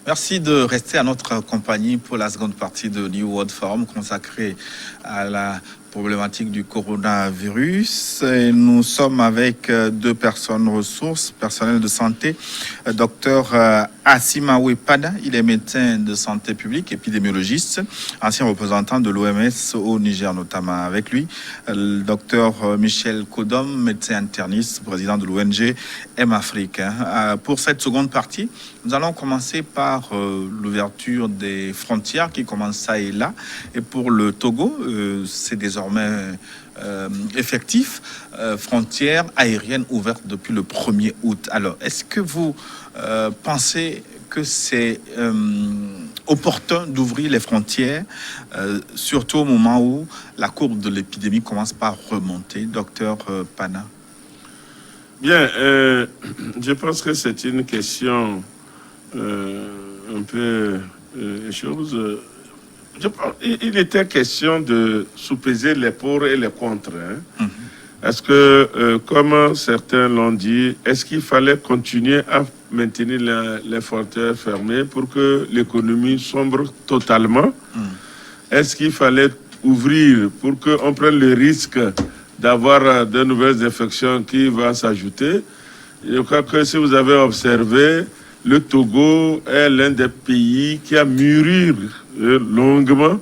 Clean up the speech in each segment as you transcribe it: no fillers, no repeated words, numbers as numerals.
Merci de rester à notre compagnie pour la seconde partie de New World Forum consacrée à la problématique du coronavirus. Et nous sommes avec deux personnes ressources, personnel de santé, docteur Asimawe Pada, il est médecin de santé publique, épidémiologiste, ancien représentant de l'OMS au Niger notamment. Avec lui, le docteur Michel Kodom, médecin interniste, président de l'ONG M-Afrique. Pour cette seconde partie, nous allons commencer par l'ouverture des frontières qui commence ça et là. Et pour le Togo, c'est désormais effectif, frontières aériennes ouvertes depuis le 1er août. Alors, est-ce que vous pensez que c'est opportun d'ouvrir les frontières, surtout au moment où la courbe de l'épidémie commence par remonter, docteur Pana? Bien, je pense que c'est une question un peu chose. Il était question de sous-peser les pour et les contre. Hein. Est-ce que, comme certains l'ont dit, est-ce qu'il fallait continuer à maintenir les frontières fermées pour que l'économie sombre totalement? Est-ce qu'il fallait ouvrir pour qu'on prenne le risque d'avoir de nouvelles infections qui vont s'ajouter? Je crois que si vous avez observé, le Togo est l'un des pays qui a mûri longuement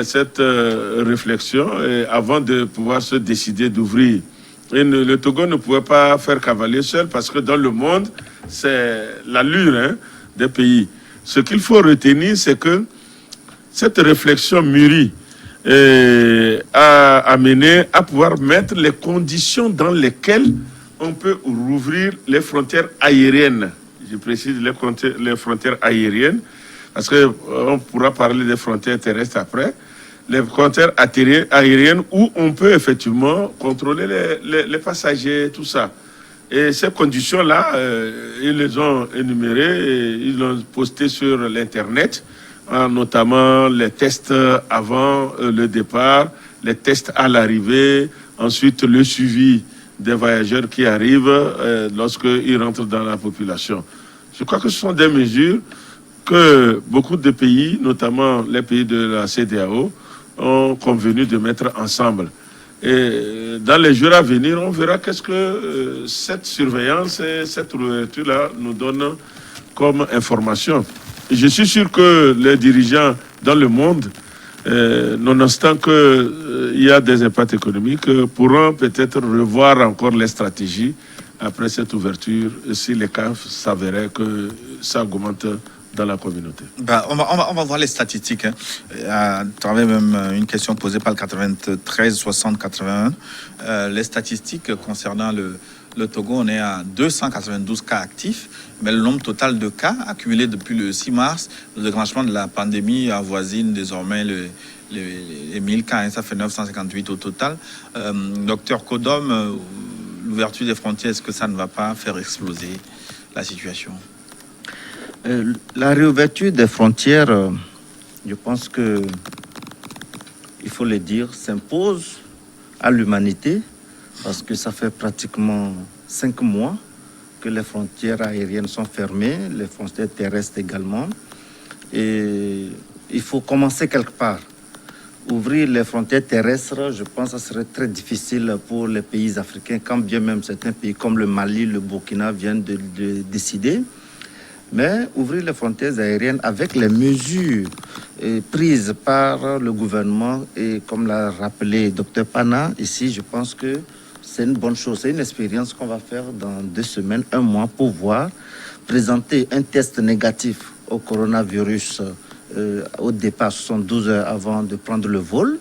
cette réflexion avant de pouvoir se décider d'ouvrir. Et le Togo ne pouvait pas faire cavalier seul parce que dans le monde, c'est l'allure des pays. Ce qu'il faut retenir, c'est que cette réflexion mûrie a amené à pouvoir mettre les conditions dans lesquelles on peut rouvrir les frontières aériennes. Je précise les frontières aériennes, parce qu'on pourra parler des frontières terrestres après. Les frontières aériennes où on peut effectivement contrôler les passagers, tout ça. Et ces conditions-là, ils les ont énumérées, et ils l'ont posté sur l'Internet, notamment les tests avant le départ, les tests à l'arrivée, ensuite le suivi des voyageurs qui arrivent lorsqu'ils rentrent dans la population. Je crois que ce sont des mesures que beaucoup de pays, notamment les pays de la CEDEAO, ont convenu de mettre ensemble. Et dans les jours à venir, on verra qu'est-ce que cette surveillance et cette ouverture-là nous donne comme information. Et je suis sûr que les dirigeants dans le monde, nonobstant qu'il y a des impacts économiques, pourront peut-être revoir encore les stratégies après cette ouverture, si les cas s'avéraient que ça augmente dans la communauté. On va voir les statistiques. À travers même une question posée par le 93 60 81. Les statistiques concernant le Togo, on est à 292 cas actifs, mais le nombre total de cas accumulés depuis le 6 mars, le déclenchement de la pandémie avoisine désormais les 1000 cas, ça fait 958 au total. Docteur Kodom, l'ouverture des frontières, est-ce que ça ne va pas faire exploser la situation? La réouverture des frontières, je pense que, il faut le dire, s'impose à l'humanité parce que ça fait pratiquement 5 mois que les frontières aériennes sont fermées, les frontières terrestres également. Et il faut commencer quelque part. Ouvrir les frontières terrestres, je pense que ça serait très difficile pour les pays africains, quand bien même certains pays comme le Mali, le Burkina viennent de décider. Mais ouvrir les frontières aériennes avec les mesures prises par le gouvernement et comme l'a rappelé Dr Pana ici, je pense que c'est une bonne chose. C'est une expérience qu'on va faire dans 2 semaines, 1 mois pour voir présenter un test négatif au coronavirus au départ 72 heures avant de prendre le vol.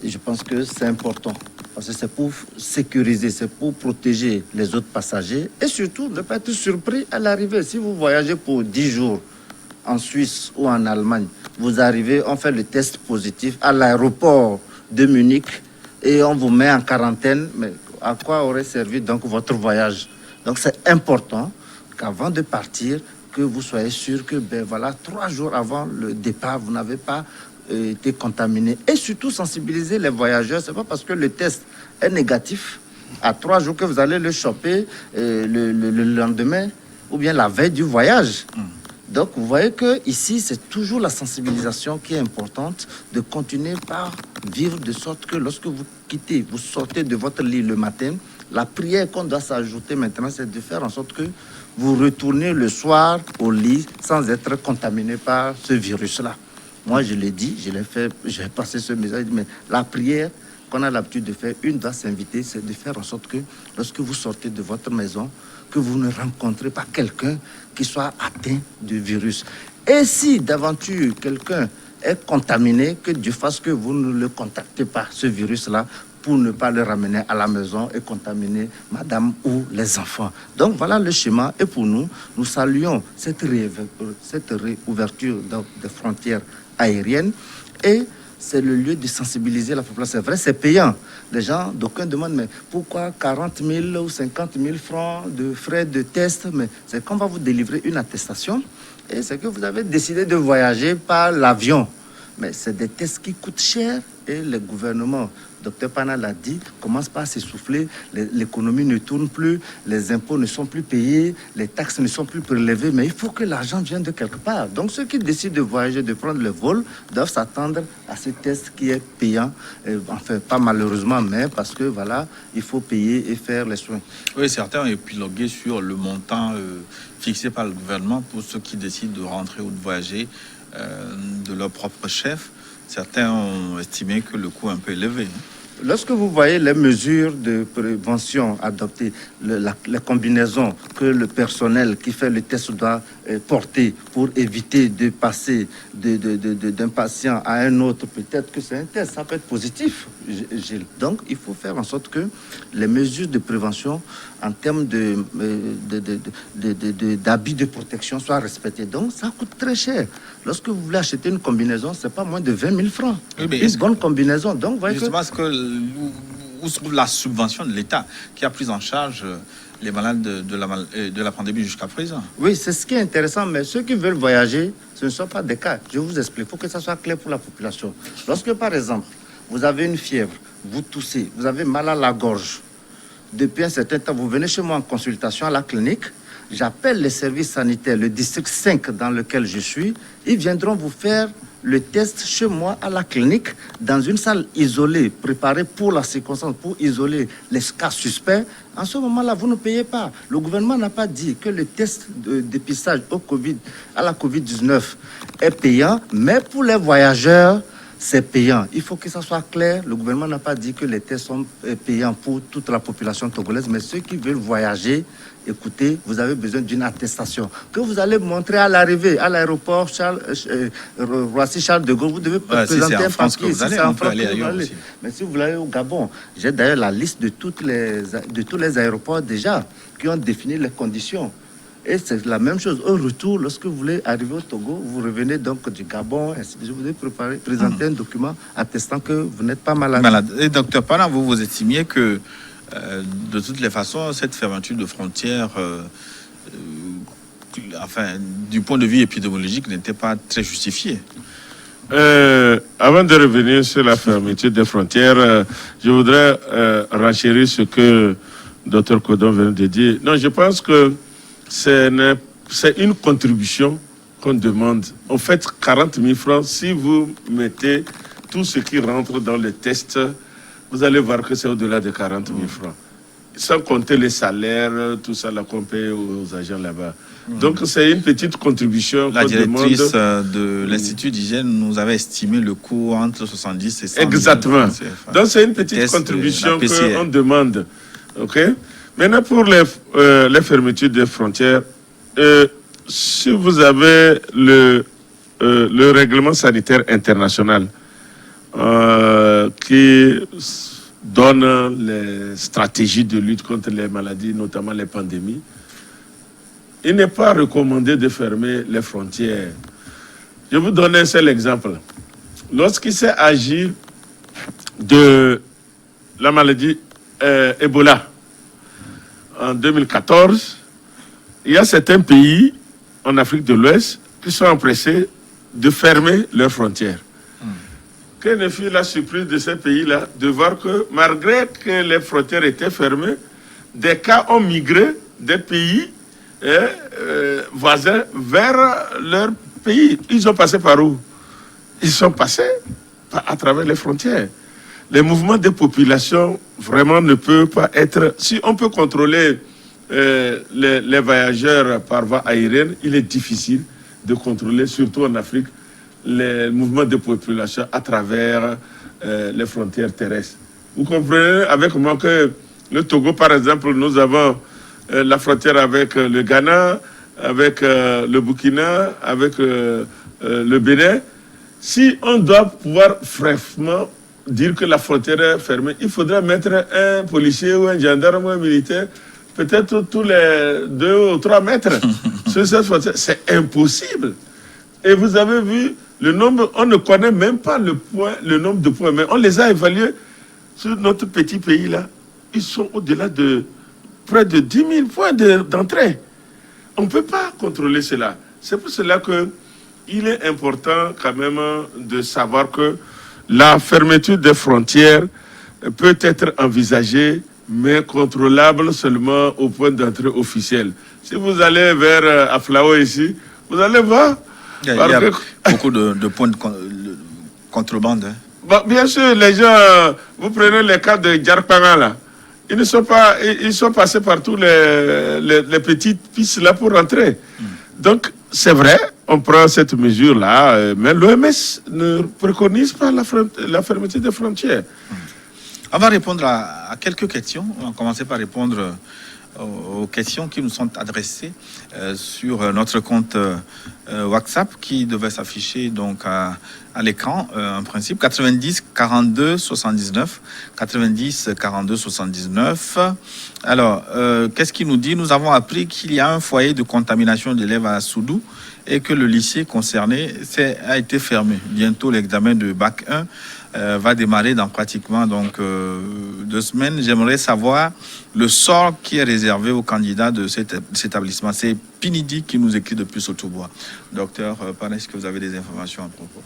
Et je pense que c'est important parce que c'est pour sécuriser, c'est pour protéger les autres passagers et surtout ne pas être surpris à l'arrivée. Si vous voyagez pour 10 jours en Suisse ou en Allemagne, vous arrivez, on fait le test positif à l'aéroport de Munich et on vous met en quarantaine. Mais à quoi aurait servi donc votre voyage? Donc c'est important qu'avant de partir, que vous soyez sûr que 3 jours avant le départ, vous n'avez pas été contaminé. Et surtout sensibiliser les voyageurs. C'est pas parce que le test est négatif à 3 jours que vous allez le choper le lendemain ou bien la veille du voyage. Donc, vous voyez que ici, c'est toujours la sensibilisation qui est importante, de continuer par vivre de sorte que lorsque vous quittez, vous sortez de votre lit le matin, la prière qu'on doit s'ajouter maintenant, c'est de faire en sorte que vous retournez le soir au lit sans être contaminé par ce virus-là. Moi, je l'ai dit, je l'ai fait, j'ai passé ce message, mais la prière qu'on a l'habitude de faire, une doit s'inviter, c'est de faire en sorte que lorsque vous sortez de votre maison, que vous ne rencontrez pas quelqu'un qui soit atteint du virus. Et si d'aventure quelqu'un est contaminé, que Dieu fasse que vous ne le contactez pas, ce virus-là, pour ne pas le ramener à la maison et contaminer madame ou les enfants. Donc voilà le schéma. Et pour nous, nous saluons cette réouverture des frontières aériennes. Et c'est le lieu de sensibiliser la population. C'est vrai, c'est payant. Les gens, d'aucuns demandent, mais pourquoi 40 000 ou 50 000 francs de frais de test? Mais c'est qu'on va vous délivrer une attestation. Et c'est que vous avez décidé de voyager par l'avion. Mais c'est des tests qui coûtent cher et le gouvernement, Dr Pana l'a dit, commence pas à s'essouffler, l'économie ne tourne plus, les impôts ne sont plus payés, les taxes ne sont plus prélevées, mais il faut que l'argent vienne de quelque part. Donc ceux qui décident de voyager, de prendre le vol, doivent s'attendre à ce test qui est payant, enfin pas malheureusement, mais parce que voilà, il faut payer et faire les soins. Oui, certains ont épilogué sur le montant fixé par le gouvernement pour ceux qui décident de rentrer ou de voyager de leur propre chef. Certains ont estimé que le coût est un peu élevé. Lorsque vous voyez les mesures de prévention adoptées, les combinaisons que le personnel qui fait le test doit porter pour éviter de passer d'un patient à un autre, peut-être que c'est un test, ça peut être positif, Gilles. Donc, il faut faire en sorte que les mesures de prévention en termes d'habits de protection soient respectées. Donc, ça coûte très cher. Lorsque vous voulez acheter une combinaison, c'est pas moins de 20 000 francs. Oui, une bonne combinaison. Donc, voyez justement, où se trouve la subvention de l'État qui a pris en charge les malades de la pandémie jusqu'à présent? Oui, c'est ce qui est intéressant, mais ceux qui veulent voyager, ce ne sont pas des cas. Je vous explique, il faut que ça soit clair pour la population. Lorsque, par exemple, vous avez une fièvre, vous toussez, vous avez mal à la gorge, depuis un certain temps, vous venez chez moi en consultation à la clinique, j'appelle les services sanitaires, le district 5 dans lequel je suis, ils viendront vous faire le test chez moi à la clinique, dans une salle isolée, préparée pour la circonstance, pour isoler les cas suspects. En ce moment-là, vous ne payez pas. Le gouvernement n'a pas dit que le test de dépistage à la COVID-19 est payant, mais pour les voyageurs, c'est payant. Il faut que ça soit clair. Le gouvernement n'a pas dit que les tests sont payants pour toute la population togolaise, mais ceux qui veulent voyager, écoutez, vous avez besoin d'une attestation que vous allez montrer à l'arrivée, à l'aéroport Roissy-Charles de Gaulle. Vous devez présenter un papier. Mais si vous voulez aller au Gabon, j'ai d'ailleurs la liste de tous les aéroports déjà qui ont défini les conditions. Et c'est la même chose. Au retour, lorsque vous voulez arriver au Togo, vous revenez donc du Gabon. Vous devez présenter un document attestant que vous n'êtes pas malade. Et docteur Pana, vous estimiez que de toutes les façons, cette fermeture de frontières, du point de vue épidémiologique, n'était pas très justifiée. Avant de revenir sur la fermeture des frontières, je voudrais renchérir ce que Dr Kodon vient de dire. Non, je pense que c'est une contribution qu'on demande. En fait, 40 000 francs, si vous mettez tout ce qui rentre dans le test, vous allez voir que c'est au-delà de 40 000 francs. Sans compter les salaires, tout ça qu'on paye aux agents là-bas. Donc, c'est une petite contribution qu'on demande. La directrice de l'Institut d'hygiène nous avait estimé le coût entre 70 et 100 000. Exactement. Donc, c'est une petite contribution qu'on demande. OK? Maintenant, pour les fermetures des frontières, si vous avez le règlement sanitaire international qui donne les stratégies de lutte contre les maladies, notamment les pandémies, il n'est pas recommandé de fermer les frontières. Je vous donne un seul exemple. Lorsqu'il s'est agi de la maladie Ebola, en 2014, il y a certains pays en Afrique de l'Ouest qui sont empressés de fermer leurs frontières. Quelle ne fut la surprise de ces pays-là de voir que, malgré que les frontières étaient fermées, des cas ont migré des pays voisins vers leur pays. Ils ont passé par où? Ils sont passés à travers les frontières. Les mouvements des populations vraiment ne peuvent pas être... Si on peut contrôler les voyageurs par voie aérienne, il est difficile de contrôler, surtout en Afrique, les mouvements de population à travers les frontières terrestres. Vous comprenez avec moi que le Togo, par exemple, nous avons la frontière avec le Ghana, avec le Burkina, avec le Bénin. Si on doit pouvoir fraîchement dire que la frontière est fermée, il faudrait mettre un policier ou un gendarme ou un militaire, peut-être tous les 2 ou 3 mètres sur cette frontière. C'est impossible. Et vous avez vu le nombre, on ne connaît même pas le nombre de points, mais on les a évalués sur notre petit pays là. Ils sont au-delà de près de 10 000 points d'entrée. On ne peut pas contrôler cela. C'est pour cela qu'il est important quand même de savoir que la fermeture des frontières peut être envisagée, mais contrôlable seulement au point d'entrée officiel. Si vous allez vers Aflao ici, vous allez voir. Il y a beaucoup de points de contrebande. Hein. Bon, bien sûr, les gens, vous prenez les cas de Djarpanga là. Ils ne sont pas, ils sont passés par tous les petites pistes là pour rentrer. Donc, c'est vrai, on prend cette mesure-là, mais l'OMS ne préconise pas la fermeture des frontières. On va répondre à quelques questions. On va commencer par répondre aux questions qui nous sont adressées sur notre compte WhatsApp qui devait s'afficher donc à l'écran en principe 90 42 79 90 42 79. Alors qu'est-ce qu'il nous dit? Nous avons appris qu'il y a un foyer de contamination d'élèves à Soudou et que le lycée concerné a été fermé. Bientôt l'examen de bac 1 va démarrer dans pratiquement 2 semaines. J'aimerais savoir le sort qui est réservé aux candidats de cet établissement. C'est Pinidi qui nous écrit depuis Sotobois. Docteur, est-ce que vous avez des informations à propos?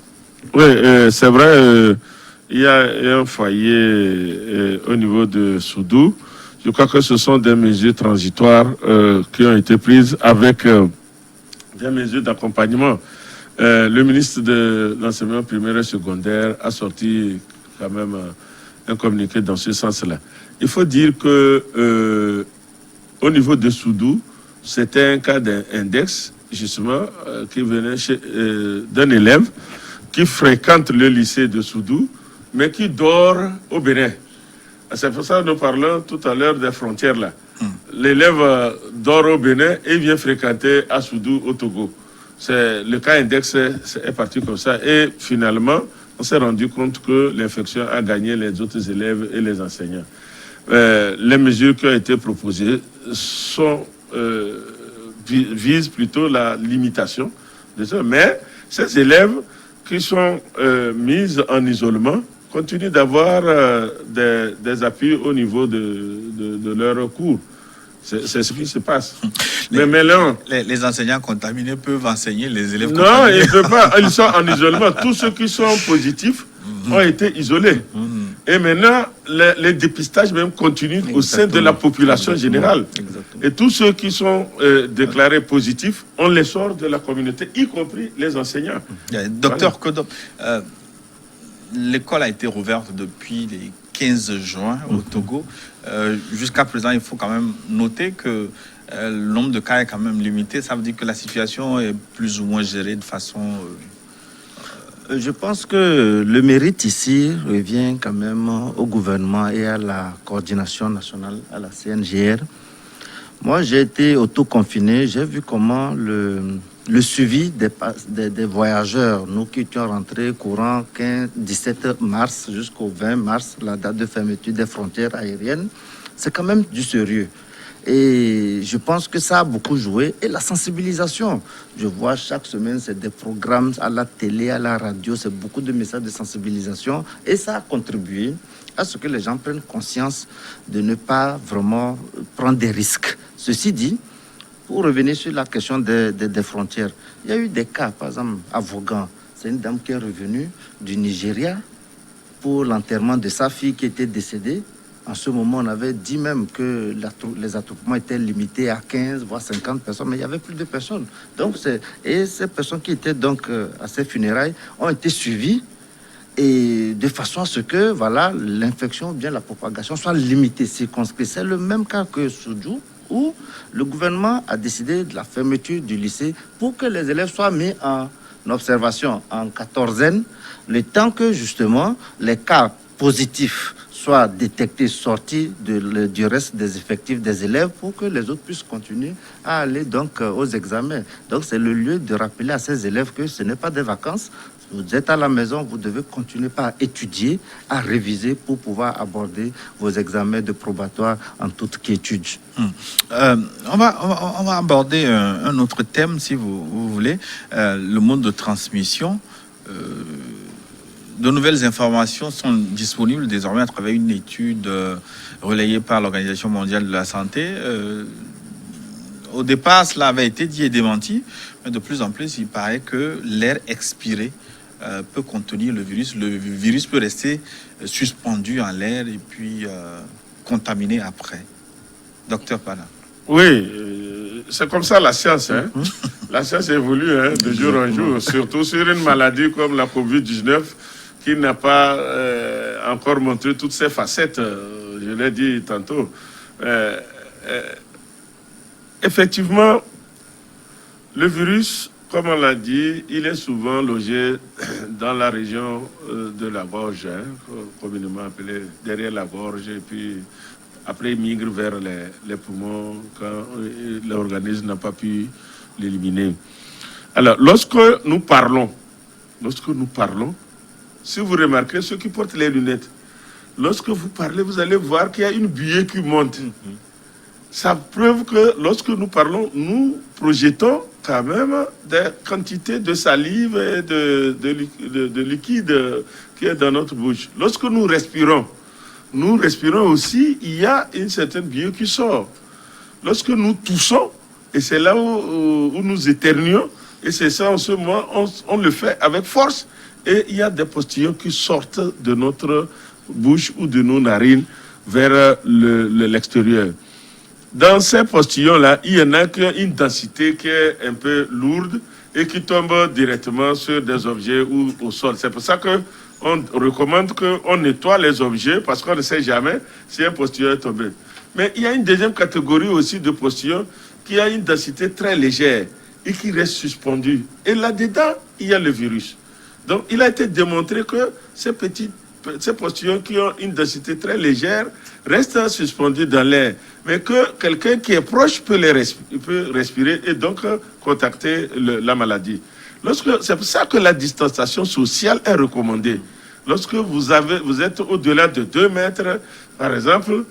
Oui, c'est vrai. Il y a un foyer au niveau de Soudou. Je crois que ce sont des mesures transitoires qui ont été prises avec des mesures d'accompagnement. Le ministre de l'enseignement primaire et secondaire a sorti quand même un communiqué dans ce sens-là. Il faut dire que au niveau de Soudou, c'était un cas d'index, justement, qui venait d'un élève qui fréquente le lycée de Soudou, mais qui dort au Bénin. C'est pour ça que nous parlons tout à l'heure des frontières là. L'élève dort au Bénin et vient fréquenter à Soudou au Togo. Le cas index est parti comme ça. Et finalement, on s'est rendu compte que l'infection a gagné les autres élèves et les enseignants. Les mesures qui ont été proposées visent plutôt la limitation de ça. Mais ces élèves qui sont mis en isolement continuent d'avoir des appuis au niveau de leurs cours. C'est ce qui se passe. Les enseignants contaminés peuvent enseigner les élèves non, contaminés. ils ne peuvent pas. Ils sont en isolement. Tous ceux qui sont positifs ont été isolés. Et maintenant, les dépistages même continuent au sein de la population générale. Exactement. Et tous ceux qui sont déclarés positifs, on les sort de la communauté, y compris les enseignants. Docteur Kodo, l'école a été rouverte depuis les 15 juin au Togo. Jusqu'à présent, il faut quand même noter que le nombre de cas est quand même limité. Ça veut dire que la situation est plus ou moins gérée de façon... Je pense que le mérite ici revient quand même au gouvernement et à la coordination nationale, à la CNGR. Moi, j'ai été auto-confiné. J'ai vu comment le suivi des voyageurs, nous qui étions rentrés courant 17 mars jusqu'au 20 mars, la date de fermeture des frontières aériennes, c'est quand même du sérieux. Et je pense que ça a beaucoup joué. Et la sensibilisation, je vois chaque semaine, c'est des programmes à la télé, à la radio, c'est beaucoup de messages de sensibilisation. Et ça a contribué à ce que les gens prennent conscience de ne pas vraiment prendre des risques. Ceci dit, pour revenir sur la question des frontières, il y a eu des cas, par exemple, à Vaughan. C'est une dame qui est revenue du Nigeria pour l'enterrement de sa fille qui était décédée En ce moment, on avait dit même que les attroupements étaient limités à 15, voire 50 personnes, mais il y avait plus de personnes. Donc, et ces personnes qui étaient donc à ces funérailles ont été suivies et de façon à ce que voilà, l'infection ou bien la propagation soit limitée, circonscrite. C'est le même cas que Soudjou, où le gouvernement a décidé de la fermeture du lycée pour que les élèves soient mis en observation, en quatorzaine, le temps que justement les cas positifs soient détectés, sortis du reste des effectifs des élèves pour que les autres puissent continuer à aller donc aux examens. Donc c'est le lieu de rappeler à ces élèves que ce n'est pas des vacances. Vous êtes à la maison, vous devez continuer par étudier, à réviser pour pouvoir aborder vos examens de probatoire en toute quiétude. On va aborder un autre thème, si vous voulez, le mode de transmission. De nouvelles informations sont disponibles désormais à travers une étude relayée par l'Organisation mondiale de la santé. Au départ, cela avait été dit et démenti, mais de plus en plus, il paraît que l'air expiré peut contenir le virus. Le virus peut rester suspendu en l'air et puis contaminé après. Docteur Pana. Oui, c'est comme ça la science. Hein? La science évolue de jour en jour, surtout sur une maladie comme la Covid-19 qui n'a pas encore montré toutes ses facettes. Je l'ai dit tantôt. Effectivement, le virus, comme on l'a dit, il est souvent logé dans la région de la gorge, communément appelée derrière la gorge, et puis après il migre vers les poumons quand l'organisme n'a pas pu l'éliminer. Alors, lorsque nous parlons, si vous remarquez, ceux qui portent les lunettes, lorsque vous parlez, vous allez voir qu'il y a une buée qui monte. Ça prouve que lorsque nous parlons, nous projetons quand même des quantités de salive et de liquide qui est dans notre bouche. Lorsque nous respirons aussi, il y a une certaine buée qui sort. Lorsque nous toussons, et c'est là où nous éternuons, et c'est ça en ce moment, on le fait avec force, et il y a des postillons qui sortent de notre bouche ou de nos narines vers l'extérieur. Dans ces postillons-là, il y en a une densité qui est un peu lourde et qui tombe directement sur des objets ou au sol. C'est pour ça qu'on recommande qu'on nettoie les objets parce qu'on ne sait jamais si un postillon est tombé. Mais il y a une deuxième catégorie aussi de postillons qui a une densité très légère et qui reste suspendue. Et là-dedans, il y a le virus. Donc, il a été démontré que ces postillons qui ont une densité très légère restent suspendus dans l'air, mais que quelqu'un qui est proche peut respirer et donc contacter la maladie. C'est pour ça que la distanciation sociale est recommandée. Lorsque vous êtes au-delà de 2 mètres, par exemple,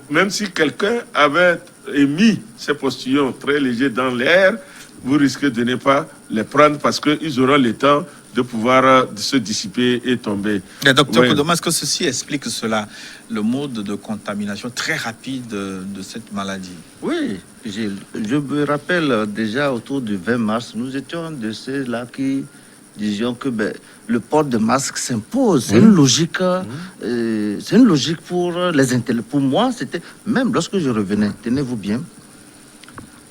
même si quelqu'un avait émis ces postillons très légers dans l'air, vous risquez de ne pas les prendre parce qu'ils auront le temps de pouvoir se dissiper et tomber. Mais docteur Koudoma, est-ce que ceci explique cela, le mode de contamination très rapide de cette maladie? Oui, je me rappelle déjà autour du 20 mars, nous étions de ceux-là qui disions que le port de masque s'impose. C'est une logique, c'est une logique pour les intellectuels. Pour moi, c'était, même lorsque je revenais, tenez-vous bien,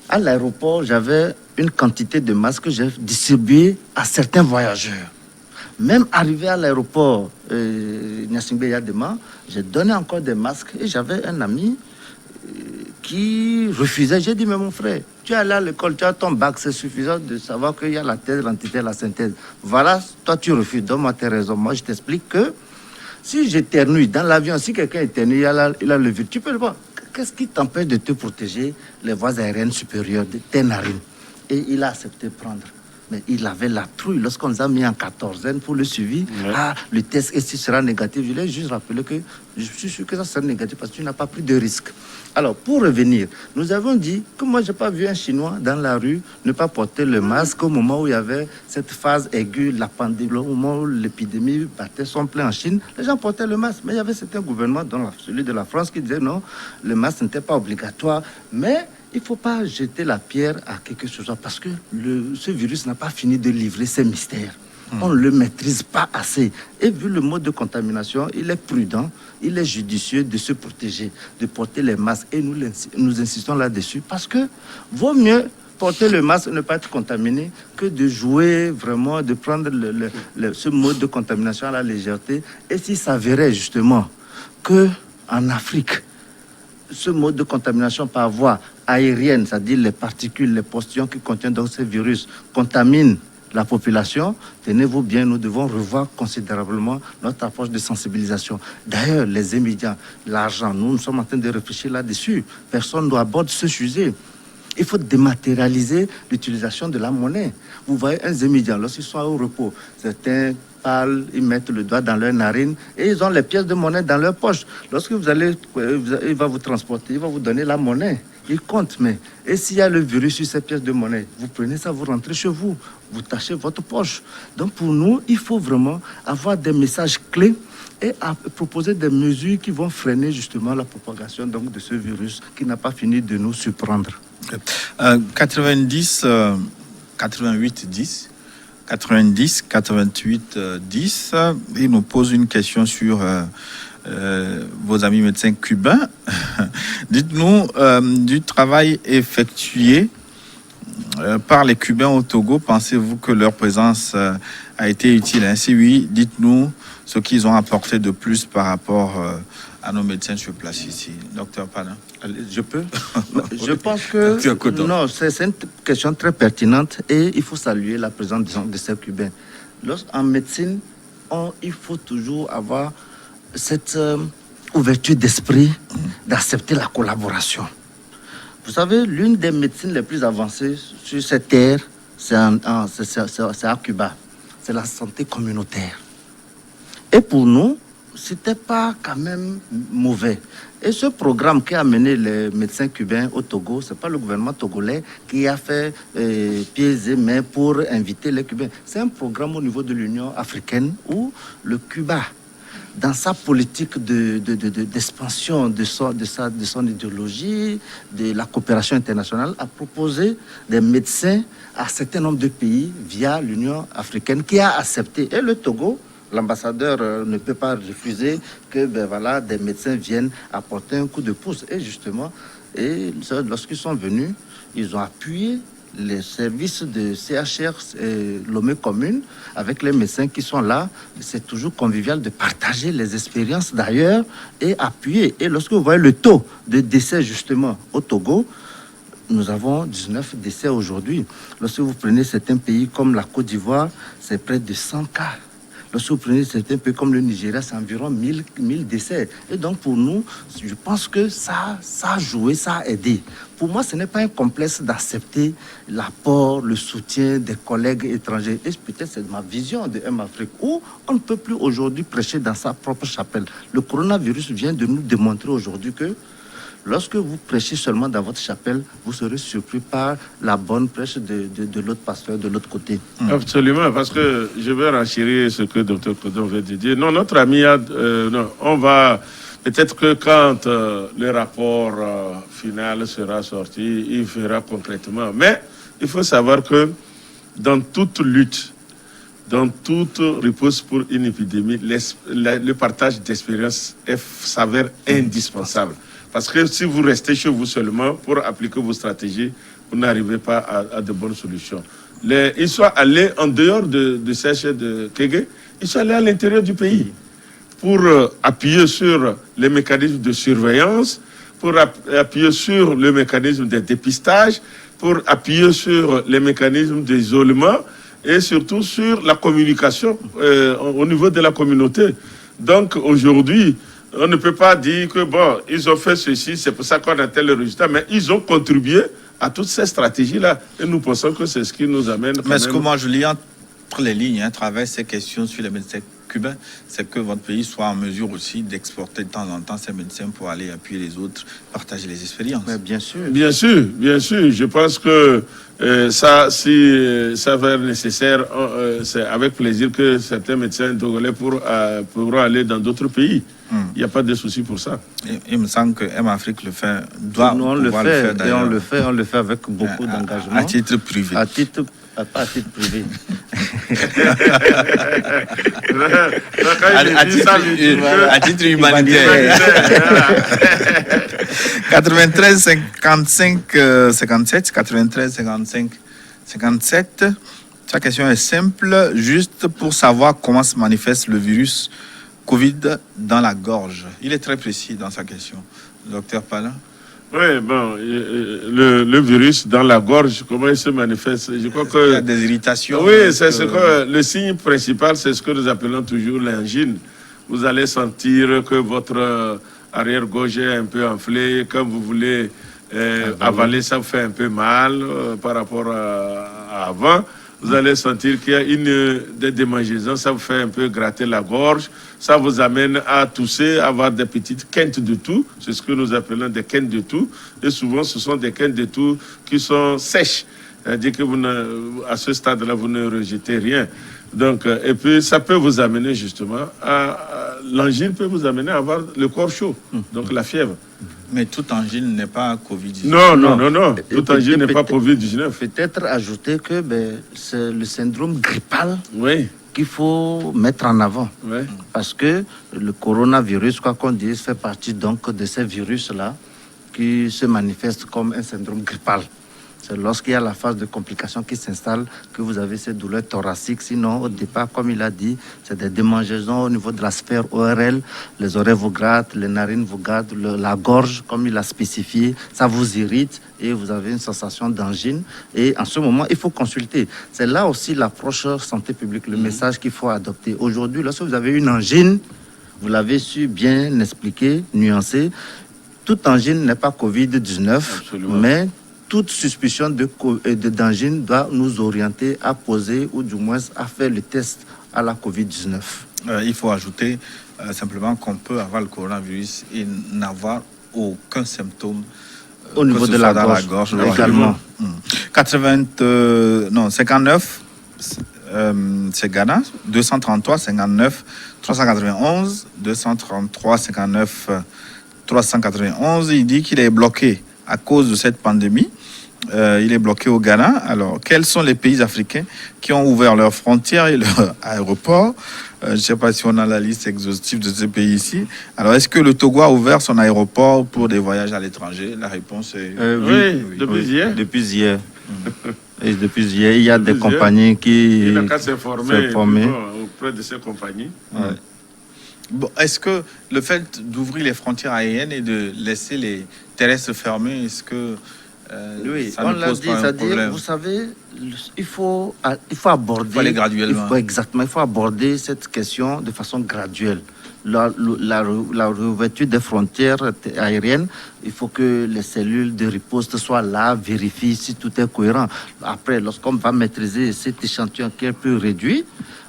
à l'aéroport, j'avais une quantité de masques que j'ai distribué à certains voyageurs. Même arrivé à l'aéroport Gnassingbé Yadema, j'ai donné encore des masques et j'avais un ami qui refusait. J'ai dit, mais mon frère, tu es allé à l'école, tu as ton bac, c'est suffisant de savoir qu'il y a la thèse, l'antithèse, la synthèse. Voilà, toi tu refuses, donne-moi tes raisons. Moi, je t'explique que si j'éternue dans l'avion, si quelqu'un éternue, il a le virus, tu peux le voir. Qu'est-ce qui t'empêche de te protéger les voies aériennes supérieures de tes narines? Et il a accepté de prendre. Mais il avait la trouille lorsqu'on nous a mis en quatorzaine pour le suivi. Ouais. Ah, le test, est-ce qu'il sera négatif? Je l'ai juste rappelé que je suis sûr que ça sera négatif parce que tu n'as pas pris de risque. Alors, pour revenir, nous avons dit que moi, je n'ai pas vu un Chinois dans la rue ne pas porter le masque au moment où il y avait cette phase aiguë, la pandémie, au moment où l'épidémie battait son plein en Chine. Les gens portaient le masque. Mais il y avait certains gouvernements, dont celui de la France, qui disait non, le masque n'était pas obligatoire. Mais il ne faut pas jeter la pierre à quelque chose parce que ce virus n'a pas fini de livrer ses mystères. On ne le maîtrise pas assez. Et vu le mode de contamination, il est prudent, il est judicieux de se protéger, de porter les masques. Et nous insistons là-dessus parce que vaut mieux porter le masque, ne pas être contaminé, que de jouer vraiment, de prendre ce mode de contamination à la légèreté. Et s'il s'avérait justement qu'en Afrique, ce mode de contamination par voie aérienne, c'est-à-dire les particules, les postillons qui contiennent donc ces virus, contaminent la population, tenez-vous bien, nous devons revoir considérablement notre approche de sensibilisation. D'ailleurs, les médias, l'argent, nous sommes en train de réfléchir là-dessus. Personne ne doit aborder ce sujet. Il faut dématérialiser l'utilisation de la monnaie. Vous voyez un médias, lorsqu'ils sont au repos, certains parlent, ils mettent le doigt dans leur narine et ils ont les pièces de monnaie dans leur poche. Lorsque vous allez, il va vous transporter, il va vous donner la monnaie. Il compte, mais et s'il y a le virus sur ces pièces de monnaie, vous prenez ça, vous rentrez chez vous, vous tâchez votre poche. Donc pour nous, il faut vraiment avoir des messages clés et proposer des mesures qui vont freiner justement la propagation donc, de ce virus qui n'a pas fini de nous surprendre. 90, 88, 10. 90, 88, 10. Il nous pose une question sur vos amis médecins cubains. Dites-nous du travail effectué par les Cubains au Togo. Pensez-vous que leur présence a été utile? Si oui, dites-nous ce qu'ils ont apporté de plus par rapport à nos médecins sur place ici. Docteur Pana. Je peux? Je pense que non, c'est une question très pertinente et il faut saluer la présence de ces Cubains. En médecine, il faut toujours avoir cette ouverture d'esprit d'accepter la collaboration. Vous savez, l'une des médecines les plus avancées sur cette terre, c'est à Cuba. C'est la santé communautaire. Et pour nous, c'était pas quand même mauvais. Et ce programme qui a amené les médecins cubains au Togo, c'est pas le gouvernement togolais qui a fait pieds et mains pour inviter les Cubains. C'est un programme au niveau de l'Union africaine où le Cuba, dans sa politique d'expansion de son idéologie, de la coopération internationale, a proposé des médecins à un certain nombre de pays via l'Union africaine qui a accepté. Et le Togo, l'ambassadeur ne peut pas refuser que des médecins viennent apporter un coup de pouce. Et justement, lorsqu'ils sont venus, ils ont appuyé les services de CHR Lomé Commune avec les médecins qui sont là. C'est toujours convivial de partager les expériences d'ailleurs et appuyer. Et lorsque vous voyez le taux de décès justement au Togo, nous avons 19 décès aujourd'hui. Lorsque vous prenez certains pays comme la Côte d'Ivoire, c'est près de 100 cas. Lorsque vous prenez certains pays comme le Nigeria, c'est environ 1000 décès. Et donc pour nous, je pense que ça a joué, ça a aidé. Pour moi, ce n'est pas un complexe d'accepter l'apport, le soutien des collègues étrangers. Et peut-être c'est ma vision de M-Afrique, où on ne peut plus aujourd'hui prêcher dans sa propre chapelle. Le coronavirus vient de nous démontrer aujourd'hui que lorsque vous prêchez seulement dans votre chapelle, vous serez surpris par la bonne prêche de l'autre pasteur de l'autre côté. Absolument, parce que je vais renchérir ce que Dr Kodon vient de dire. Non, notre ami, on va... Peut-être que quand le rapport final sera sorti, il fera concrètement. Mais il faut savoir que dans toute lutte, dans toute réponse pour une épidémie, le partage d'expérience s'avère indispensable. Parce que si vous restez chez vous seulement pour appliquer vos stratégies, vous n'arrivez pas à de bonnes solutions. Ils sont allés en dehors de CHR de Kégué, ils sont allés à l'intérieur du pays pour appuyer sur les mécanismes de surveillance, pour appuyer sur le mécanisme de dépistage, pour appuyer sur les mécanismes d'isolement et surtout sur la communication au niveau de la communauté. Donc aujourd'hui, on ne peut pas dire que, bon, ils ont fait ceci, c'est pour ça qu'on a tel résultat, mais ils ont contribué à toutes ces stratégies-là. Et nous pensons que c'est ce qui nous amène... Mais ce que moi je lis entre les lignes, à travers ces questions sur les médecins cubains, c'est que votre pays soit en mesure aussi d'exporter de temps en temps ces médecins pour aller appuyer les autres, partager les expériences. Mais bien sûr. Bien sûr, bien sûr. Je pense que si ça va être nécessaire, c'est avec plaisir que certains médecins togolais pourront aller dans d'autres pays. Il n'y a pas de souci pour ça. Il me semble que M-Afrique le fait, doit on pouvoir le faire d'ailleurs. Et on le fait avec beaucoup d'engagement. À titre privé. À titre Pas à titre privé. À titre humanitaire. 93 55 57, 93 55 57. Sa question est simple, juste pour savoir comment se manifeste le virus Covid dans la gorge. Il est très précis dans sa question. Docteur Palin. Oui, bon, le virus dans la gorge, comment il se manifeste? Je crois que... Il y a des irritations. Oui, c'est ce que le signe principal, c'est ce que nous appelons toujours l'angine. Vous allez sentir que votre arrière-gorge est un peu enflée. Quand vous voulez avaler, ça vous fait un peu mal par rapport à avant. Vous allez sentir qu'il y a des démangeaisons, ça vous fait un peu gratter la gorge. Ça vous amène à tousser, à avoir des petites quintes de toux. C'est ce que nous appelons des quintes de toux. Et souvent, ce sont des quintes de toux qui sont sèches. C'est-à-dire que à ce stade-là, vous ne rejetez rien. Donc, et puis, ça peut vous amener justement l'angine peut vous amener à avoir le corps chaud, donc la fièvre. Mais toute angine n'est pas Covid-19. Non. Toute angine n'est pas Covid-19. Peut-être ajouter que c'est le syndrome grippal qu'il faut mettre en avant. Oui. Parce que le coronavirus, quoi qu'on dise, fait partie donc de ces virus-là qui se manifestent comme un syndrome grippal. C'est lorsqu'il y a la phase de complication qui s'installe que vous avez ces douleurs thoraciques. Sinon, au départ, comme il a dit, c'est des démangeaisons au niveau de la sphère ORL. Les oreilles vous grattent, les narines vous grattent, la gorge, comme il a spécifié, ça vous irrite et vous avez une sensation d'angine. Et en ce moment, il faut consulter. C'est là aussi l'approche santé publique, le message qu'il faut adopter. Aujourd'hui, lorsque vous avez une angine, vous l'avez su bien expliquer, nuancer. Toute angine n'est pas Covid-19, Absolument. mais toute suspicion d'angine doit nous orienter à poser ou du moins à faire le test à la Covid-19. Il faut ajouter simplement qu'on peut avoir le coronavirus et n'avoir aucun symptôme au niveau de la gorge également. 59, c'est Ghana. 233, 59, 391, 233, 59, 391. Il dit qu'il est bloqué à cause de cette pandémie. Il est bloqué au Ghana. Alors, quels sont les pays africains qui ont ouvert leurs frontières et leurs aéroports? Je ne sais pas si on a la liste exhaustive de ces pays ici. Alors, est-ce que le Togo a ouvert son aéroport pour des voyages à l'étranger? La réponse est oui. Depuis hier. Depuis hier. Et depuis hier, il y a des compagnies qui... Il n'a qu'à s'informer auprès de ces compagnies. Ouais. Bon, est-ce que le fait d'ouvrir les frontières aériennes et de laisser les terrestres fermés, est-ce que oui, ça on ne l'a pose dit, pas un c'est-à-dire, problème? vous savez, il faut aborder... Il faut aller graduellement. Exactement, il faut aborder cette question de façon graduelle. La réouverture des frontières aériennes, il faut que les cellules de riposte soient là, vérifient si tout est cohérent. Après, lorsqu'on va maîtriser cet échantillon qui est plus réduit,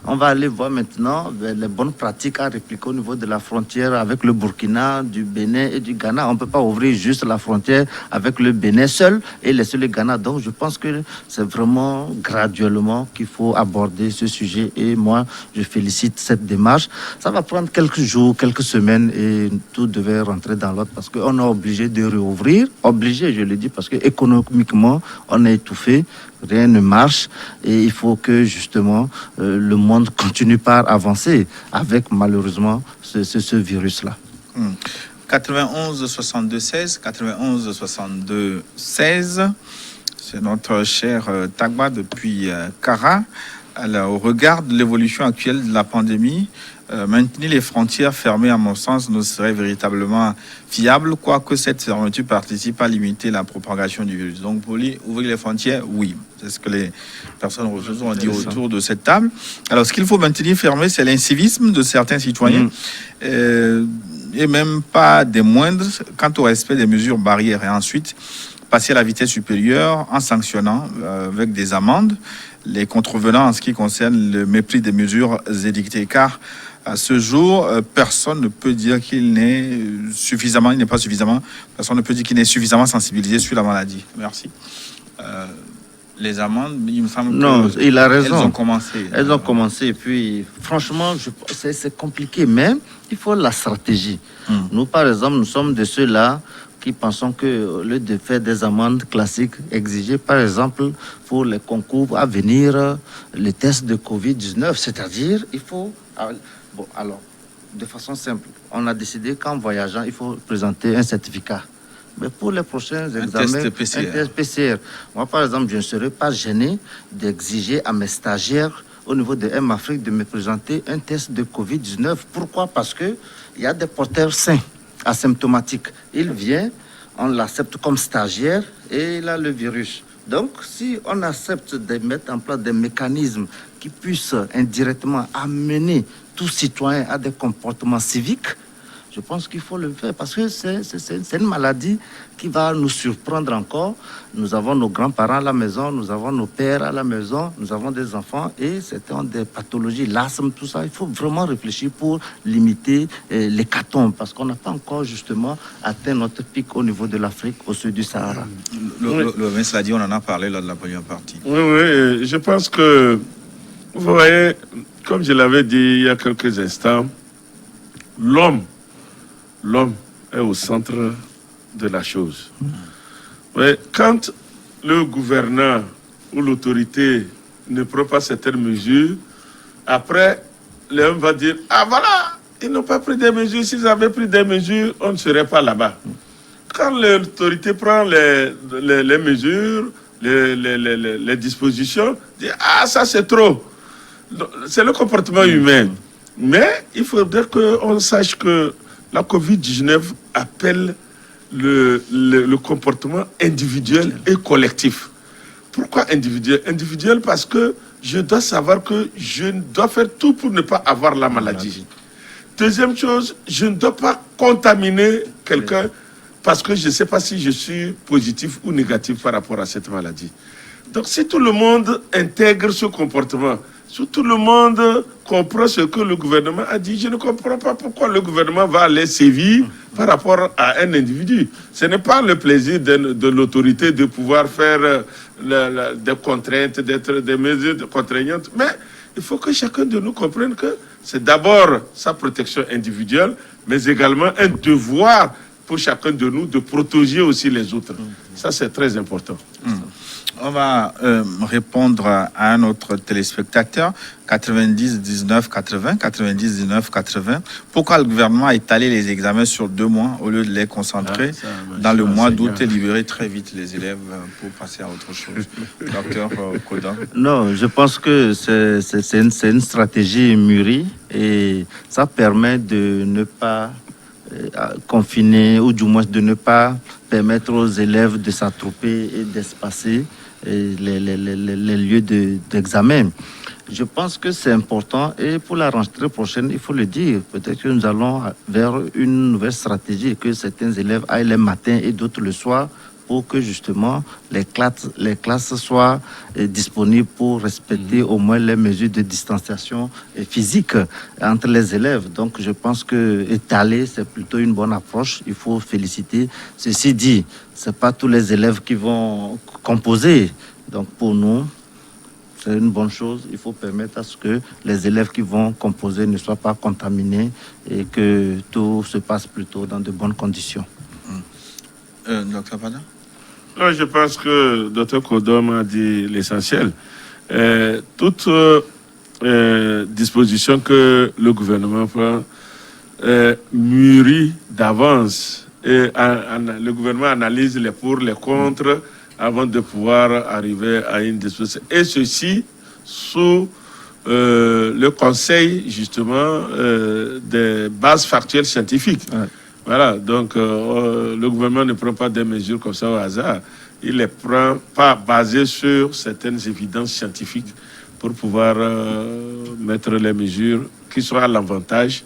on va aller voir maintenant les bonnes pratiques à répliquer au niveau de la frontière avec le Burkina, du Bénin et du Ghana. On ne peut pas ouvrir juste la frontière avec le Bénin seul et laisser le Ghana. Donc, je pense que c'est vraiment graduellement qu'il faut aborder ce sujet. Et moi, je félicite cette démarche. Ça va prendre quelques jours, quelques semaines et tout devait rentrer dans l'ordre parce qu'on est obligé de réouvrir. Obligé, je le dis, parce que économiquement, on est étouffé. Rien ne marche et il faut que justement le monde continue par avancer avec malheureusement ce virus-là. 91 62 16, 91 62 16, c'est notre cher Tagba depuis Kara. Alors, au regard de l'évolution actuelle de la pandémie, maintenir les frontières fermées, à mon sens, ne serait véritablement fiable, quoique cette fermeture participe à limiter la propagation du virus. Donc, pour lui, ouvrir les frontières, oui. C'est ce que les personnes ressources ont dit autour de cette table. Alors, ce qu'il faut maintenir fermé, c'est l'incivisme de certains citoyens, et même pas des moindres, quant au respect des mesures barrières. Et ensuite, passer à la vitesse supérieure en sanctionnant avec des amendes les contrevenants en ce qui concerne le mépris des mesures édictées. Car à ce jour, personne ne peut dire qu'il n'est personne ne peut dire qu'il n'est suffisamment sensibilisé sur la maladie. Merci. Les amendes, il me semble Non, que il a raison. elles ont commencé. Elles ont commencé, et puis franchement, c'est compliqué, mais il faut la stratégie. Nous, par exemple, nous sommes de ceux-là qui pensons que, au lieu de faire des amendes classiques exigées, par exemple, pour les concours à venir, les tests de Covid-19, c'est-à-dire, il faut... Bon, alors, de façon simple, on a décidé qu'en voyageant, il faut présenter un certificat. Mais pour les prochains examens, test PCR. un test PCR. Moi, par exemple, je ne serais pas gêné d'exiger à mes stagiaires au niveau de M Afrique de me présenter un test de Covid-19. Pourquoi? Parce qu'il y a des porteurs sains, asymptomatiques. Il vient, on l'accepte comme stagiaire et il a le virus. Donc, si on accepte de mettre en place des mécanismes qui puissent indirectement amener tout citoyen à des comportements civiques, je pense qu'il faut le faire parce que c'est une maladie qui va nous surprendre encore. Nous avons nos grands-parents à la maison, nous avons nos pères à la maison, nous avons des enfants et c'était des pathologies, l'asthme, tout ça. Il faut vraiment réfléchir pour limiter l'hécatombe parce qu'on n'a pas encore justement atteint notre pic au niveau de l'Afrique, au sud du Sahara. Le ministre l'a dit, on en a parlé lors de la première partie. Oui, je pense que, vous voyez, comme je l'avais dit il y a quelques instants, l'homme est au centre de la chose. Mais quand le gouverneur ou l'autorité ne prend pas certaines mesures, après, l'homme va dire « Ah voilà, ils n'ont pas pris des mesures. S'ils avaient pris des mesures, on ne serait pas là-bas. » Quand l'autorité prend les mesures, les dispositions, dit « Ah, ça c'est trop. » C'est le comportement humain. Mais il faudrait qu'on sache que la Covid-19 appelle le comportement individuel et collectif. Pourquoi individuel? Individuel parce que je dois savoir que je dois faire tout pour ne pas avoir la maladie. Deuxième chose, je ne dois pas contaminer quelqu'un parce que je ne sais pas si je suis positif ou négatif par rapport à cette maladie. Donc si tout le monde intègre ce comportement, si tout le monde comprend ce que le gouvernement a dit, je ne comprends pas pourquoi le gouvernement va aller sévir par rapport à un individu. Ce n'est pas le plaisir de l'autorité de pouvoir faire des contraintes, des mesures contraignantes, mais il faut que chacun de nous comprenne que c'est d'abord sa protection individuelle, mais également un devoir pour chacun de nous de protéger aussi les autres. Ça, c'est très important. On va répondre à un autre téléspectateur, 90 19 80, 90 19 80. Pourquoi le gouvernement a étalé les examens sur 2 mois au lieu de les concentrer dans le mois d'août et libérer très vite les élèves pour passer à autre chose? Docteur Koda. Non, je pense que c'est une stratégie mûrie et ça permet de ne pas confiner ou du moins de ne pas permettre aux élèves de s'attrouper et d'espacer les lieux d'examen. Je pense que c'est important et pour la rentrée prochaine, il faut le dire, peut-être que nous allons vers une nouvelle stratégie, que certains élèves aillent le matin et d'autres le soir pour que justement les classes soient disponibles pour respecter au moins les mesures de distanciation physique entre les élèves. Donc je pense que étaler, c'est plutôt une bonne approche. Il faut féliciter. Ceci dit, c'est pas tous les élèves qui vont composer. Donc pour nous, c'est une bonne chose. Il faut permettre à ce que les élèves qui vont composer ne soient pas contaminés et que tout se passe plutôt dans de bonnes conditions. Docteur Pada? Non, je pense que Dr Kodom a dit l'essentiel. Toute disposition que le gouvernement prend mûrit d'avance. Et le gouvernement analyse les pour, les contre avant de pouvoir arriver à une disposition. Et ceci sous le conseil, justement, des bases factuelles scientifiques. Ouais. Voilà, donc le gouvernement ne prend pas des mesures comme ça au hasard. Il les prend pas basées sur certaines évidences scientifiques pour pouvoir mettre les mesures qui soient à l'avantage,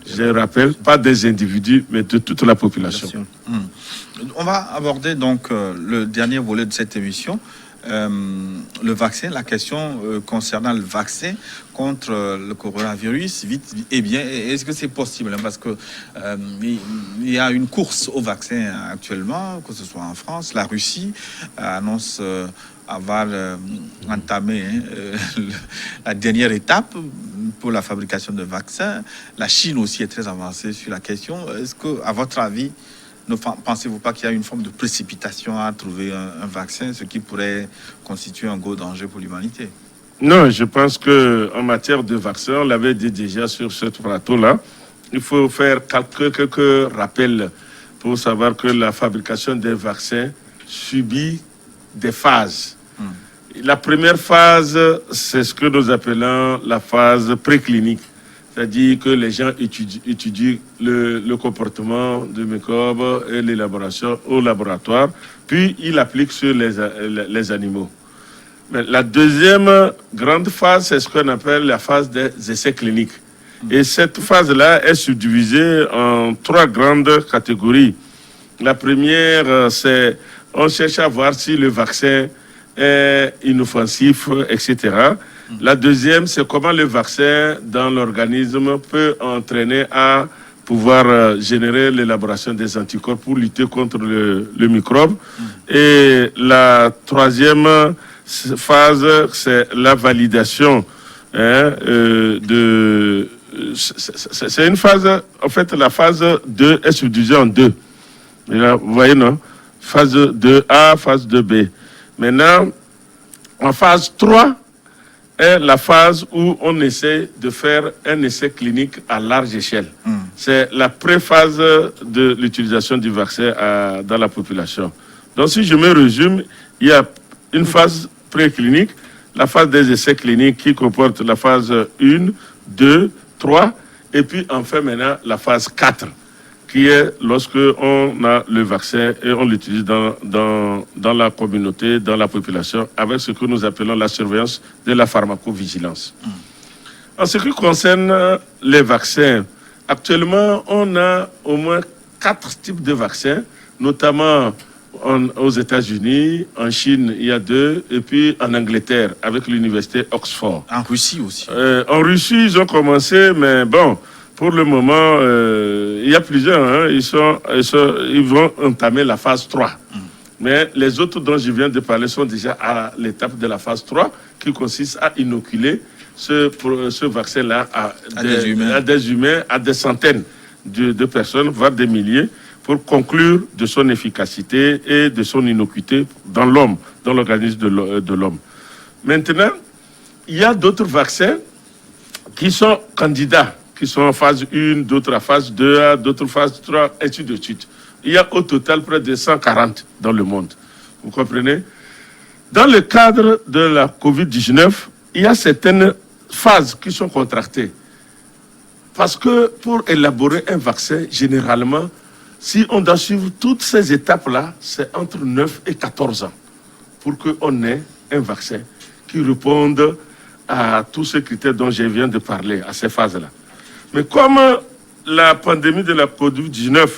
je rappelle, pas des individus, mais de toute la population. On va aborder donc le dernier volet de cette émission. Le vaccin, la question concernant le vaccin contre le coronavirus, vite et bien, est-ce que c'est possible? Parce que il y a une course au vaccin actuellement, que ce soit en France, la Russie annonce avoir entamé la dernière étape pour la fabrication de vaccins. La Chine aussi est très avancée sur la question. Est-ce que, à votre avis, ne pensez-vous pas qu'il y a une forme de précipitation à trouver un vaccin, ce qui pourrait constituer un gros danger pour l'humanité? Non, je pense qu'en matière de vaccins, on l'avait dit déjà sur ce plateau-là, il faut faire quelques rappels pour savoir que la fabrication des vaccins subit des phases. La première phase, c'est ce que nous appelons la phase préclinique. C'est-à-dire que les gens étudient le comportement du microbe et l'élaboration au laboratoire, puis ils l'appliquent sur les animaux. Mais la deuxième grande phase, c'est ce qu'on appelle la phase des essais cliniques. Et cette phase-là est subdivisée en 3 grandes catégories. La première, c'est on cherche à voir si le vaccin est inoffensif, etc. La deuxième, c'est comment le vaccin dans l'organisme peut entraîner à pouvoir générer l'élaboration des anticorps pour lutter contre le microbe. Et la troisième phase, c'est la validation. C'est une phase, en fait, la phase 2 est subdivisée en 2. Et là, vous voyez, non? Phase 2A, phase 2B. Maintenant, en phase 3, est la phase où on essaie de faire un essai clinique à large échelle. C'est la pré-phase de l'utilisation du vaccin dans la population. Donc, si je me résume, il y a une phase préclinique, la phase des essais cliniques qui comporte la phase 1, 2, 3, et puis enfin maintenant la phase 4, qui est lorsque on a le vaccin et on l'utilise dans la communauté, dans la population, avec ce que nous appelons la surveillance de la pharmacovigilance. En ce qui concerne les vaccins, actuellement, on a au moins 4 types de vaccins, notamment aux États-Unis, en Chine, il y a 2, et puis en Angleterre, avec l'université Oxford. En Russie aussi. En Russie, ils ont commencé, mais bon, pour le moment, il y a plusieurs. Hein, ils vont entamer la phase 3. Mais les autres dont je viens de parler sont déjà à l'étape de la phase 3, qui consiste à inoculer ce vaccin-là à des humains, à des centaines de personnes, voire des milliers, pour conclure de son efficacité et de son innocuité dans l'homme, dans l'organisme de l'homme. Maintenant, il y a d'autres vaccins qui sont candidats, qui sont en phase 1, d'autres en phase 2A, d'autres en phase 3, ainsi de suite. Il y a au total près de 140 dans le monde. Vous comprenez? Dans le cadre de la COVID-19, il y a certaines phases qui sont contractées. Parce que pour élaborer un vaccin, généralement, si on doit suivre toutes ces étapes-là, c'est entre 9 et 14 ans pour qu'on ait un vaccin qui réponde à tous ces critères dont je viens de parler, à ces phases-là. Mais comme la pandémie de la COVID-19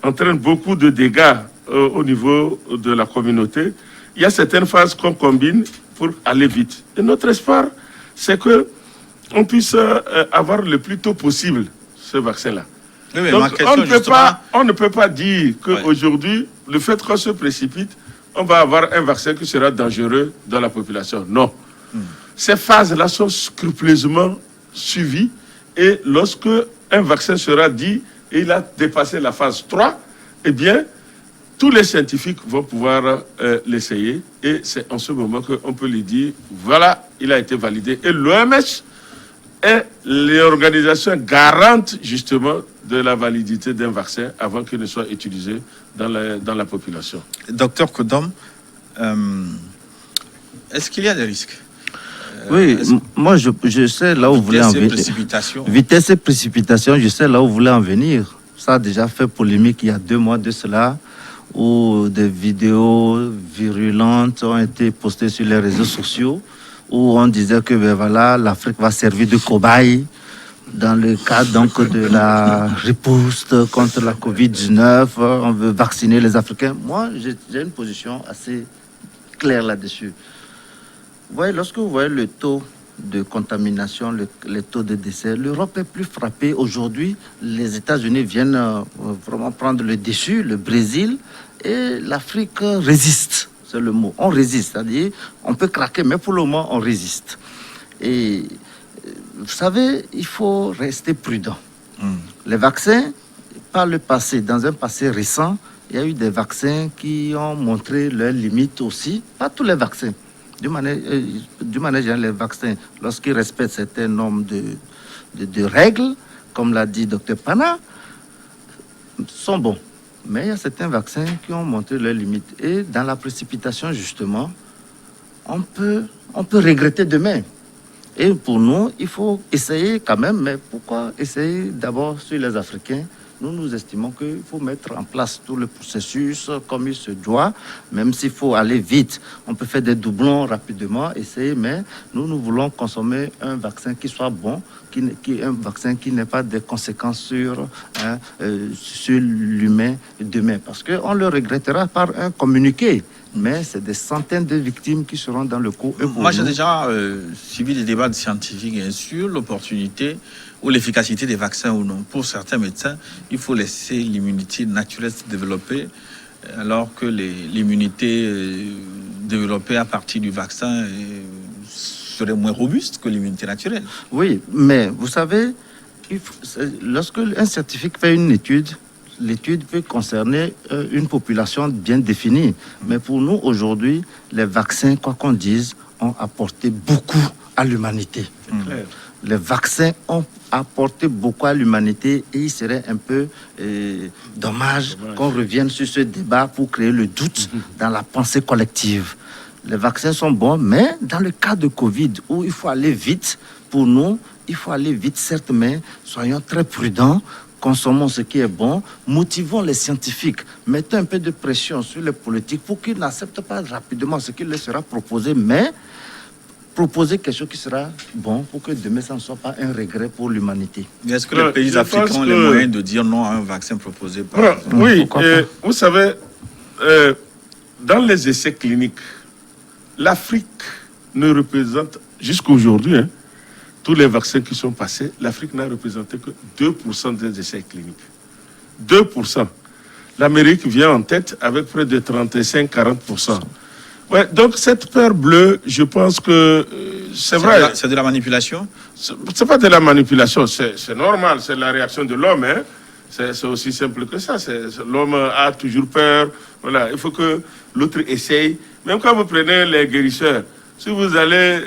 entraîne beaucoup de dégâts au niveau de la communauté, il y a certaines phases qu'on combine pour aller vite. Et notre espoir, c'est qu'on puisse avoir le plus tôt possible ce vaccin-là. Oui, donc, on ne peut pas dire qu'aujourd'hui, le fait qu'on se précipite, on va avoir un vaccin qui sera dangereux dans la population. Non. Ces phases-là sont scrupuleusement suivies et lorsque un vaccin sera dit et il a dépassé la phase 3, eh bien, tous les scientifiques vont pouvoir l'essayer et c'est en ce moment qu'on peut lui dire, voilà, il a été validé. Et l'OMS est l'organisation garante justement de la validité d'un vaccin avant qu'il ne soit utilisé dans la population. Docteur Kodom, est-ce qu'il y a des risques? Oui, moi je sais là où vous voulez en venir. Vitesse et précipitation, je sais là où vous voulez en venir. Ça a déjà fait polémique il y a 2 mois de cela, où des vidéos virulentes ont été postées sur les réseaux sociaux, où on disait que ben voilà, l'Afrique va servir de cobaye dans le cadre donc de la riposte contre la Covid-19. On veut vacciner les Africains. Moi, j'ai une position assez claire là-dessus. Vous voyez, lorsque vous voyez le taux de contamination, les taux de décès, l'Europe est plus frappée. Aujourd'hui, les États-Unis viennent vraiment prendre le dessus, le Brésil, et l'Afrique résiste. c'est le mot. On résiste, c'est-à-dire on peut craquer, mais pour le moment, on résiste. Et vous savez, il faut rester prudent. Les vaccins, par le passé, dans un passé récent, il y a eu des vaccins qui ont montré leurs limites aussi. Pas tous les vaccins. D'une manière générale, les vaccins, lorsqu'ils respectent certains nombres de règles, comme l'a dit Dr Pana, sont bons. Mais il y a certains vaccins qui ont montré leurs limites. Et dans la précipitation, justement, on peut regretter demain. Et pour nous, il faut essayer quand même, mais pourquoi essayer d'abord sur les Africains? Nous estimons qu'il faut mettre en place tout le processus comme il se doit, même s'il faut aller vite. On peut faire des doublons rapidement, essayer, mais nous voulons consommer un vaccin qui soit bon, un vaccin qui n'ait pas de conséquences sur l'humain demain. Parce qu'on le regrettera par un communiqué. Mais c'est des centaines de victimes qui seront dans le coup. Moi, j'ai déjà suivi des débats scientifiques sur l'opportunité ou l'efficacité des vaccins ou non. Pour certains médecins, il faut laisser l'immunité naturelle se développer, alors que l'immunité développée à partir du vaccin serait moins robuste que l'immunité naturelle. Oui, mais vous savez, lorsque un scientifique fait une étude, l'étude peut concerner une population bien définie. Mais pour nous, aujourd'hui, les vaccins, quoi qu'on dise, ont apporté beaucoup à l'humanité. Les vaccins ont apporté beaucoup à l'humanité et il serait un peu dommage qu'on revienne sur ce débat pour créer le doute dans la pensée collective. Les vaccins sont bons, mais dans le cas de Covid, où il faut aller vite, pour nous, il faut aller vite, certes, mais soyons très prudents. Consommons ce qui est bon, motivons les scientifiques, mettons un peu de pression sur les politiques pour qu'ils n'acceptent pas rapidement ce qui leur sera proposé, mais proposer quelque chose qui sera bon pour que demain, ça ne soit pas un regret pour l'humanité. Est-ce que les pays africains ont les moyens de dire non à un vaccin proposé par... Oui, vous savez, dans les essais cliniques, l'Afrique ne représente jusqu'aujourd'hui, tous les vaccins qui sont passés, l'Afrique n'a représenté que 2% des essais cliniques. 2%. L'Amérique vient en tête avec près de 35-40%. Ouais, donc cette peur bleue, je pense que c'est vrai. C'est de la manipulation? C'est pas de la manipulation, c'est normal, c'est la réaction de l'homme. C'est aussi simple que ça. L'homme a toujours peur. Voilà, il faut que l'autre essaye. Même quand vous prenez les guérisseurs, si vous allez,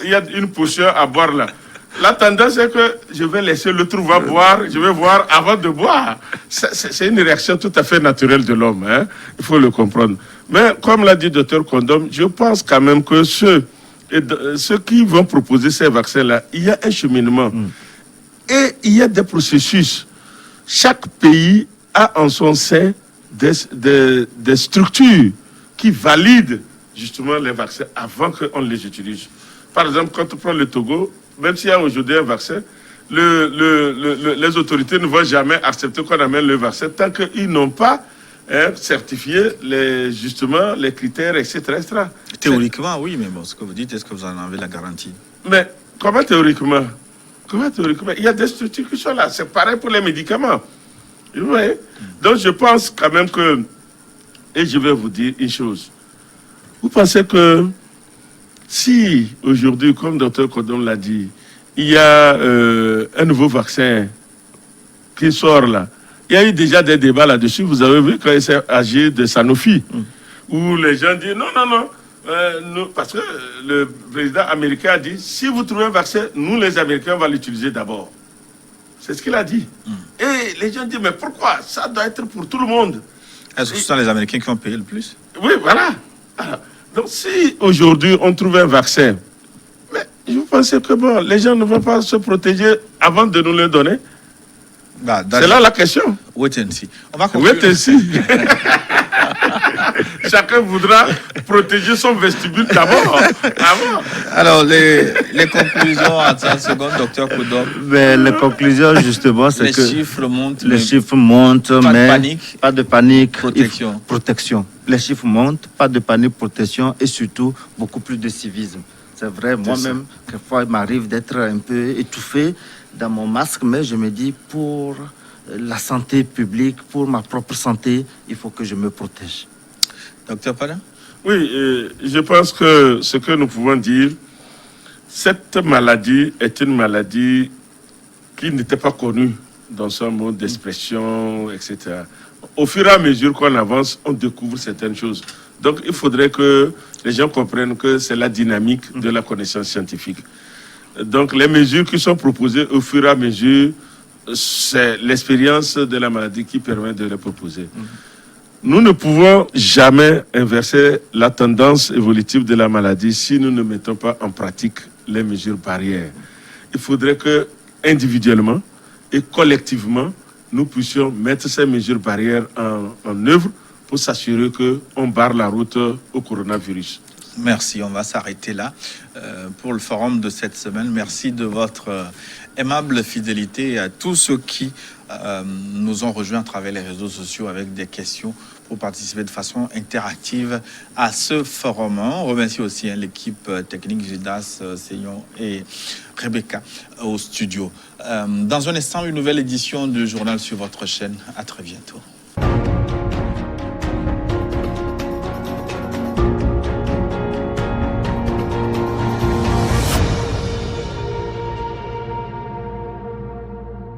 il y a une potion à boire là. La tendance est que je vais laisser l'autre va boire, je vais boire avant de boire. C'est une réaction tout à fait naturelle de l'homme. Il faut le comprendre. Mais comme l'a dit le Dr Condom, je pense quand même que ceux qui vont proposer ces vaccins-là, il y a un cheminement. Et il y a des processus. Chaque pays a en son sein des structures qui valident justement les vaccins avant qu'on les utilise. Par exemple, quand on prend le Togo, même s'il y a aujourd'hui un vaccin, les autorités ne vont jamais accepter qu'on amène le vaccin tant qu'ils n'ont pas certifié justement les critères, etc. Théoriquement, oui, mais bon, ce que vous dites, est-ce que vous en avez la garantie? Mais comment théoriquement? Il y a des structures qui sont là. C'est pareil pour les médicaments. Vous voyez? Donc je pense quand même que, et je vais vous dire une chose, vous pensez que si aujourd'hui, comme Dr Kodon l'a dit, il y a un nouveau vaccin qui sort là, il y a eu déjà des débats là-dessus. Vous avez vu quand il s'est agi de Sanofi, où les gens disent non, parce que le président américain a dit, si vous trouvez un vaccin, nous les Américains, on va l'utiliser d'abord. C'est ce qu'il a dit. Et les gens disent, mais pourquoi? Ça doit être pour tout le monde. Est-ce que ce sont les Américains qui ont payé le plus? Oui, voilà. Donc si aujourd'hui on trouve un vaccin, mais je pense que bon, les gens ne vont pas se protéger avant de nous le donner. C'est là la question. Wait and see. On va conclure. Wait and see. Chacun voudra protéger son vestibule d'abord. Alors, les conclusions en 30 secondes, docteur Kodom. Les conclusions, justement, c'est que... Les chiffres montent, mais pas de panique. Protection. Les chiffres montent, pas de panique, protection et surtout beaucoup plus de civisme. C'est vrai, moi-même, quelquefois, il m'arrive d'être un peu étouffé dans mon masque, mais je me dis, pour la santé publique, pour ma propre santé, il faut que je me protège. Docteur Pana? Oui, je pense que ce que nous pouvons dire, cette maladie est une maladie qui n'était pas connue dans son mode d'expression, etc. Au fur et à mesure qu'on avance, on découvre certaines choses. Donc, il faudrait que les gens comprennent que c'est la dynamique de la connaissance scientifique. Donc, les mesures qui sont proposées au fur et à mesure, c'est l'expérience de la maladie qui permet de les proposer. Nous ne pouvons jamais inverser la tendance évolutive de la maladie si nous ne mettons pas en pratique les mesures barrières. Il faudrait que, individuellement et collectivement, nous puissions mettre ces mesures barrières en œuvre pour s'assurer qu'on barre la route au coronavirus. Merci, on va s'arrêter là pour le forum de cette semaine. Merci de votre aimable fidélité à tous ceux qui nous ont rejoints à travers les réseaux sociaux avec des questions pour participer de façon interactive à ce forum. On remercie aussi l'équipe technique Judas, Seyon et Rebecca au studio. Dans un instant, une nouvelle édition du journal sur votre chaîne. À très bientôt.